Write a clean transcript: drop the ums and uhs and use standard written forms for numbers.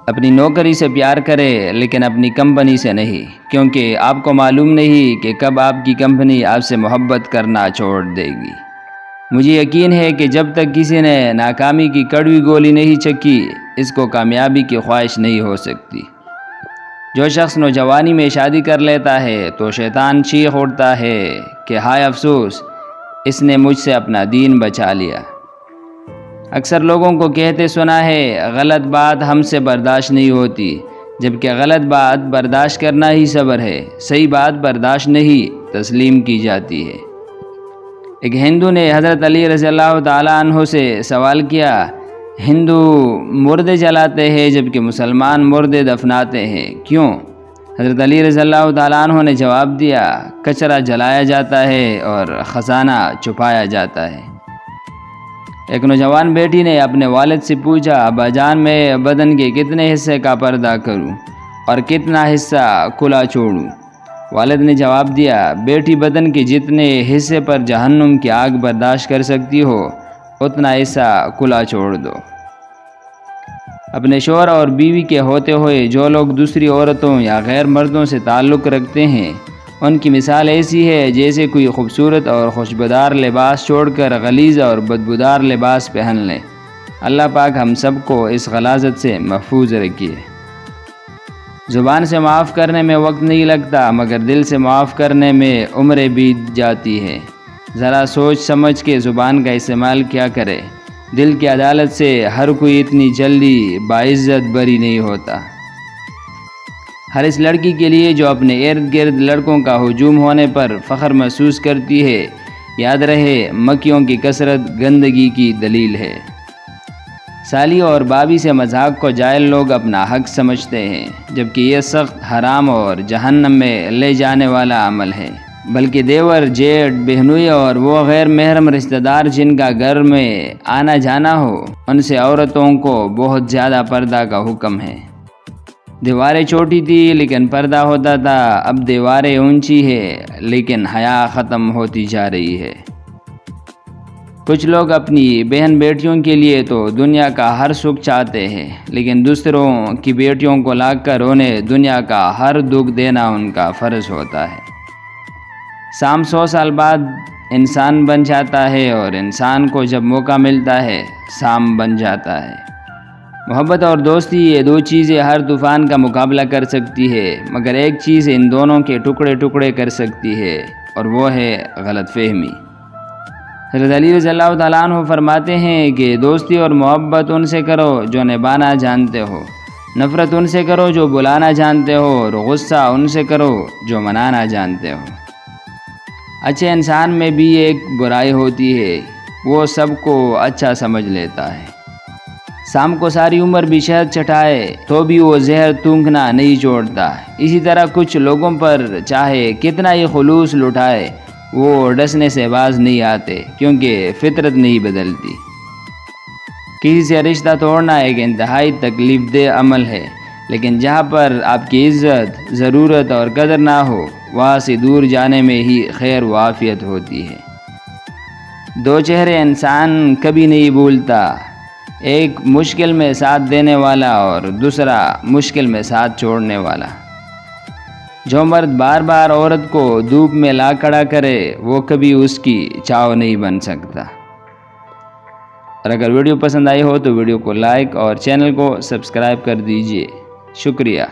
اپنی نوکری سے پیار کرے لیکن اپنی کمپنی سے نہیں، کیونکہ آپ کو معلوم نہیں کہ کب آپ کی کمپنی آپ سے محبت کرنا چھوڑ دے گی۔ مجھے یقین ہے کہ جب تک کسی نے ناکامی کی کڑوی گولی نہیں چکھی، اس کو کامیابی کی خواہش نہیں ہو سکتی۔ جو شخص نوجوانی میں شادی کر لیتا ہے تو شیطان چیخ اٹھتا ہے کہ ہائے افسوس، اس نے مجھ سے اپنا دین بچا لیا۔ اکثر لوگوں کو کہتے سنا ہے غلط بات ہم سے برداشت نہیں ہوتی، جبکہ غلط بات برداشت کرنا ہی صبر ہے۔ صحیح بات برداشت نہیں، تسلیم کی جاتی ہے۔ ایک ہندو نے حضرت علی رضی اللہ تعالیٰ عنہ سے سوال کیا، ہندو مردے جلاتے ہیں جبکہ مسلمان مردے دفناتے ہیں، کیوں؟ حضرت علی رضی اللہ تعالیٰ عنہ نے جواب دیا، کچرا جلایا جاتا ہے اور خزانہ چھپایا جاتا ہے۔ ایک نوجوان بیٹی نے اپنے والد سے پوچھا، ابا جان میں بدن کے کتنے حصے کا پردہ کروں اور کتنا حصہ کھلا چھوڑوں؟ والد نے جواب دیا، بیٹی بدن کے جتنے حصے پر جہنم کی آگ برداشت کر سکتی ہو اتنا حصہ کھلا چھوڑ دو۔ اپنے شوہر اور بیوی کے ہوتے ہوئے جو لوگ دوسری عورتوں یا غیر مردوں سے تعلق رکھتے ہیں، ان کی مثال ایسی ہے جیسے کوئی خوبصورت اور خوشبودار لباس چھوڑ کر غلیظ اور بدبودار لباس پہن لیں۔ اللہ پاک ہم سب کو اس غلاظت سے محفوظ رکھیے۔ زبان سے معاف کرنے میں وقت نہیں لگتا، مگر دل سے معاف کرنے میں عمریں بیت جاتی ہے۔ ذرا سوچ سمجھ کے زبان کا استعمال کیا کرے۔ دل کی عدالت سے ہر کوئی اتنی جلدی باعزت بری نہیں ہوتا۔ ہر اس لڑکی کے لیے جو اپنے ارد گرد لڑکوں کا ہجوم ہونے پر فخر محسوس کرتی ہے، یاد رہے مکھیوں کی کثرت گندگی کی دلیل ہے۔ سالی اور بابی سے مذاق کو جاہل لوگ اپنا حق سمجھتے ہیں، جبکہ یہ سخت حرام اور جہنم میں لے جانے والا عمل ہے۔ بلکہ دیور، جیٹھ، بہنوئی اور وہ غیر محرم رشتہ دار جن کا گھر میں آنا جانا ہو، ان سے عورتوں کو بہت زیادہ پردہ کا حکم ہے۔ دیواریں چھوٹی تھی لیکن پردہ ہوتا تھا، اب دیواریں اونچی ہے لیکن حیا ختم ہوتی جا رہی ہے۔ کچھ لوگ اپنی بہن بیٹیوں کے لیے تو دنیا کا ہر سکھ چاہتے ہیں، لیکن دوسروں کی بیٹیوں کو لا کر انہیں دنیا کا ہر دکھ دینا ان کا فرض ہوتا ہے۔ سام 100 سال بعد انسان بن جاتا ہے اور انسان کو جب موقع ملتا ہے سام بن جاتا ہے۔ محبت اور دوستی، یہ دو چیزیں ہر طوفان کا مقابلہ کر سکتی ہے، مگر ایک چیز ان دونوں کے ٹکڑے ٹکڑے کر سکتی ہے اور وہ ہے غلط فہمی۔ حضرت علی رضی اللہ تعالیٰ عنہ فرماتے ہیں کہ دوستی اور محبت ان سے کرو جو نبھانا جانتے ہو، نفرت ان سے کرو جو بلانا جانتے ہو، اور غصہ ان سے کرو جو منانا جانتے ہو۔ اچھے انسان میں بھی ایک برائی ہوتی ہے، وہ سب کو اچھا سمجھ لیتا ہے۔ شام کو ساری عمر بھی شہد چٹائے تو بھی وہ زہر تونکنا نہیں چھوڑتا۔ اسی طرح کچھ لوگوں پر چاہے کتنا ہی خلوص لٹائے، وہ ڈسنے سے باز نہیں آتے، کیونکہ فطرت نہیں بدلتی۔ کسی سے رشتہ توڑنا ایک انتہائی تکلیف دہ عمل ہے، لیکن جہاں پر آپ کی عزت، ضرورت اور قدر نہ ہو، وہاں سے دور جانے میں ہی خیر و عافیت ہوتی ہے۔ دو چہرے انسان کبھی نہیں بھولتا، ایک مشکل میں ساتھ دینے والا اور دوسرا مشکل میں ساتھ چھوڑنے والا۔ جو مرد بار بار عورت کو دھوپ میں لا کھڑا کرے، وہ کبھی اس کی چاؤ نہیں بن سکتا۔ اور اگر ویڈیو پسند آئی ہو تو ویڈیو کو لائک اور چینل کو سبسکرائب کر دیجیے۔ شکریہ۔